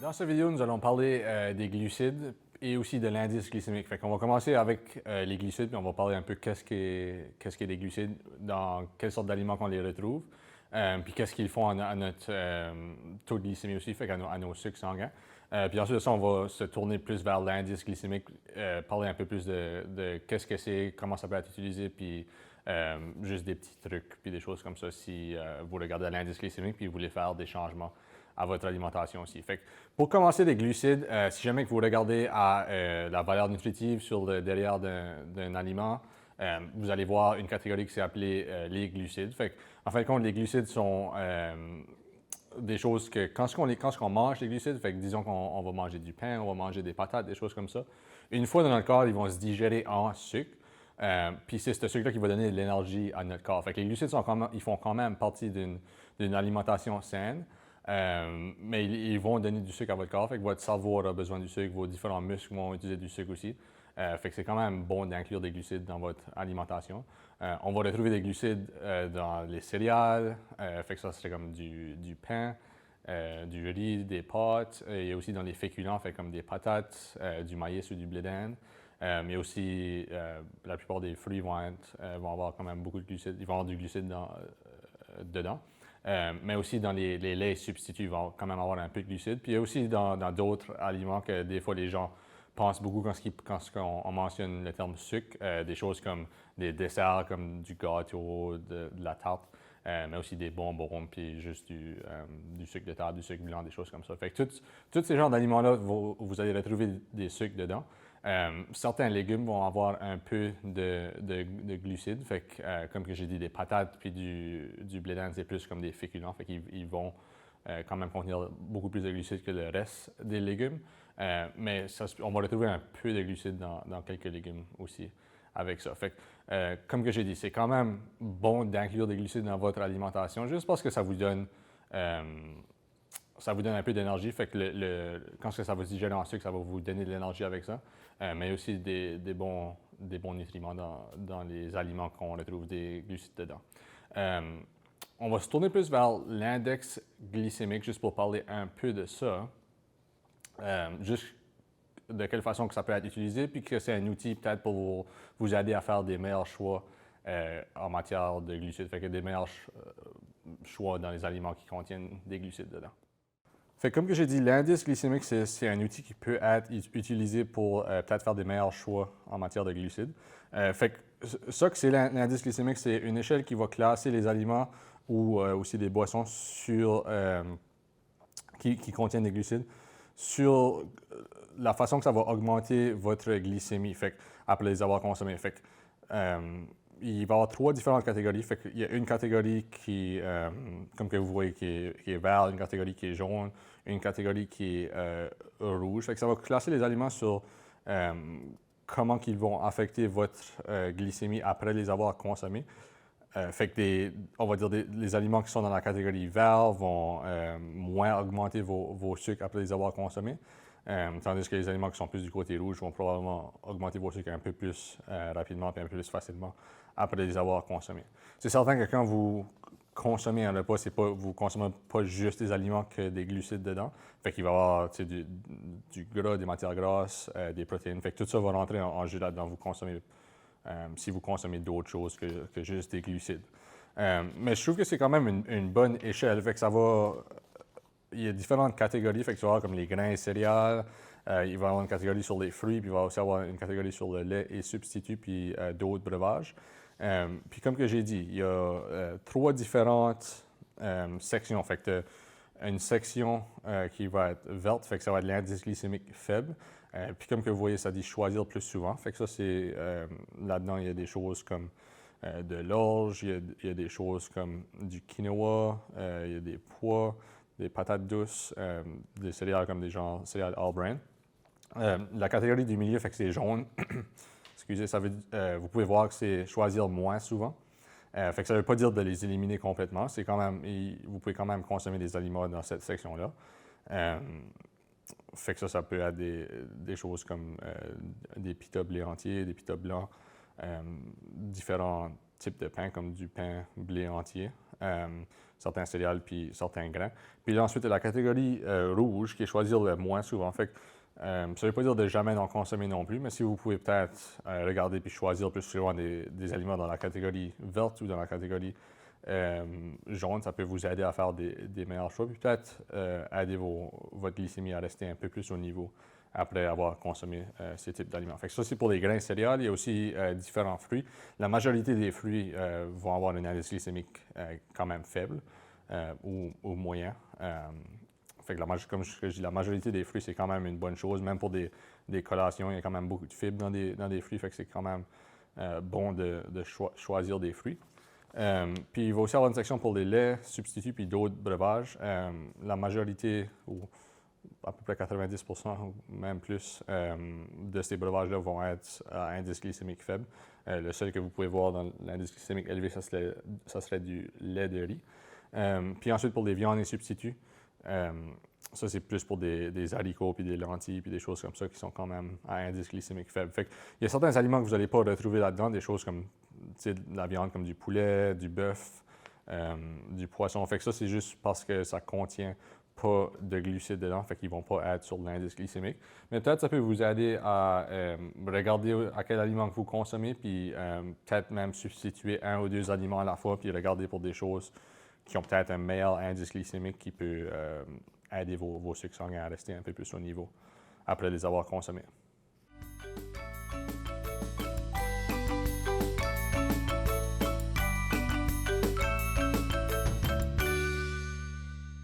Dans cette vidéo, nous allons parler des glucides et aussi de l'indice glycémique. On va commencer avec les glucides, puis on va parler un peu qu'est-ce qu'est des glucides, dans quelle sorte d'aliments qu'on les retrouve, puis qu'est-ce qu'ils font à notre taux de glycémie aussi, à nos sucres sanguins. Puis ensuite de ça, on va se tourner plus vers l'indice glycémique, parler un peu plus de qu'est-ce que c'est, comment ça peut être utilisé, puis juste des petits trucs, puis des choses comme ça si vous regardez l'indice glycémique, puis vous voulez faire des changements à votre alimentation aussi. Pour commencer, les glucides, si jamais que vous regardez à la valeur nutritive sur le derrière d'un aliment, vous allez voir une catégorie qui s'est appelée les glucides. En fin de compte, les glucides sont des choses que quand on mange des glucides, disons qu'on va manger du pain, on va manger des patates, des choses comme ça, une fois dans notre corps, ils vont se digérer en sucre. Puis c'est ce sucre-là qui va donner de l'énergie à notre corps. Les glucides ils font quand même partie d'une alimentation saine. Mais ils vont donner du sucre à votre corps, votre cerveau aura besoin du sucre, vos différents muscles vont utiliser du sucre aussi. C'est quand même bon d'inclure des glucides dans votre alimentation. On va retrouver des glucides dans les céréales, ça serait comme du pain, du riz, des pâtes, et aussi dans les féculents, comme des patates, du maïs ou du blé d'Inde. Mais aussi, la plupart des fruits vont avoir quand même beaucoup de glucides, ils vont avoir du glucide dedans. Mais aussi dans les laits substituts, ils vont quand même avoir un peu de glucides. Puis il y a aussi dans d'autres aliments que des fois les gens pensent beaucoup quand on mentionne le terme sucre, des choses comme des desserts comme du gâteau, de la tarte, mais aussi des bonbons, puis juste du sucre de table, du sucre blanc, des choses comme ça. Tous ces genres d'aliments-là, vous allez retrouver des sucres dedans. Certains légumes vont avoir un peu de glucides, comme que j'ai dit, des patates puis du blé d'Inde, c'est plus comme des féculents, ils vont quand même contenir beaucoup plus de glucides que le reste des légumes, mais on va retrouver un peu de glucides dans quelques légumes aussi avec ça. Comme que j'ai dit, c'est quand même bon d'inclure des glucides dans votre alimentation, juste parce que ça vous donne un peu d'énergie, quand ça va se digérer en sucre, ça va vous donner de l'énergie avec ça, mais aussi des bons nutriments dans les aliments qu'on retrouve des glucides dedans. On va se tourner plus vers l'index glycémique, juste pour parler un peu de ça, juste de quelle façon que ça peut être utilisé, puis que c'est un outil peut-être pour vous aider à faire des meilleurs choix en matière de glucides, des meilleurs choix dans les aliments qui contiennent des glucides dedans. Comme que j'ai dit, l'indice glycémique, c'est un outil qui peut être utilisé pour peut-être faire des meilleurs choix en matière de glucides. Ça que c'est l'indice glycémique, c'est une échelle qui va classer les aliments ou aussi des boissons qui contiennent des glucides sur la façon que ça va augmenter votre glycémie après les avoir consommés. Il va y avoir trois différentes catégories. Il y a une catégorie qui, comme que vous voyez, qui est vert, une catégorie qui est jaune, une catégorie qui est rouge. Ça va classer les aliments sur comment ils vont affecter votre glycémie après les avoir consommés. On va dire les aliments qui sont dans la catégorie vert vont moins augmenter vos sucres après les avoir consommés. Tandis que les aliments qui sont plus du côté rouge vont probablement augmenter vos sucres un peu plus rapidement et un peu plus facilement après les avoir consommés. C'est certain que quand vous consommez un repas, vous ne consommez pas juste des aliments que des glucides dedans. Il va y avoir du gras, des matières grasses, des protéines. Tout ça va rentrer en jeu là-dedans. Si vous consommez d'autres choses que juste des glucides. Mais je trouve que c'est quand même une bonne échelle. Il y a différentes catégories, tu vas avoir comme les grains et céréales, il va y avoir une catégorie sur les fruits, puis il va aussi avoir une catégorie sur le lait et substituts, puis d'autres breuvages. Puis comme que j'ai dit, il y a trois différentes sections. Une section qui va être verte, ça va être l'indice glycémique faible. Puis comme que vous voyez, ça dit choisir plus souvent. Ça, c'est là-dedans, il y a des choses comme de l'orge, il y a des choses comme du quinoa, il y a des pois, des patates douces, des céréales comme des genres céréales all bran. La catégorie du milieu, que c'est jaune. Excusez, vous pouvez voir que c'est choisir moins souvent. Ça ne veut pas dire de les éliminer complètement. Vous pouvez quand même consommer des aliments dans cette section-là. Ça peut être des choses comme des pita blé entiers, des pita blancs, différents types de pain, comme du pain blé entier, certains céréales puis certains grains. Puis là, ensuite, il y a la catégorie rouge qui est choisir le moins souvent. Fait que, ça ne veut pas dire de jamais en consommer non plus, mais si vous pouvez peut-être regarder puis choisir plus souvent des aliments dans la catégorie verte ou dans la catégorie jaune, ça peut vous aider à faire des meilleurs choix, puis peut-être aider votre glycémie à rester un peu plus au niveau après avoir consommé ces types d'aliments. Fait que ça, c'est pour les grains céréales. Il y a aussi différents fruits. La majorité des fruits vont avoir un indice glycémique quand même faible ou moyen. Fait que comme je dis, la majorité des fruits, c'est quand même une bonne chose. Même pour des collations, il y a quand même beaucoup de fibres dans des fruits. Fait que c'est quand même bon de choisir des fruits. Puis il va aussi avoir une section pour les laits, substituts, puis d'autres breuvages. La majorité, ou à peu près 90%, ou même plus, de ces breuvages-là vont être à indice glycémique faible. Le seul que vous pouvez voir dans l'indice glycémique élevé, ça serait du lait de riz. Puis ensuite, pour les viandes et substituts, ça, c'est plus pour des haricots, puis des lentilles, puis des choses comme ça qui sont quand même à indice glycémique faible. Fait il y a certains aliments que vous n'allez pas retrouver là-dedans, des choses comme de la viande comme du poulet, du bœuf, du poisson. Fait que ça, c'est juste parce que ça contient pas de glucides dedans, fait qu'ils vont pas être sur l'indice glycémique. Mais peut-être ça peut vous aider à regarder à quel aliment que vous consommez, puis peut-être même substituer un ou deux aliments à la fois, puis regarder pour des choses qui ont peut-être un meilleur indice glycémique qui peut aider vos sucres sanguins à rester un peu plus au niveau après les avoir consommés.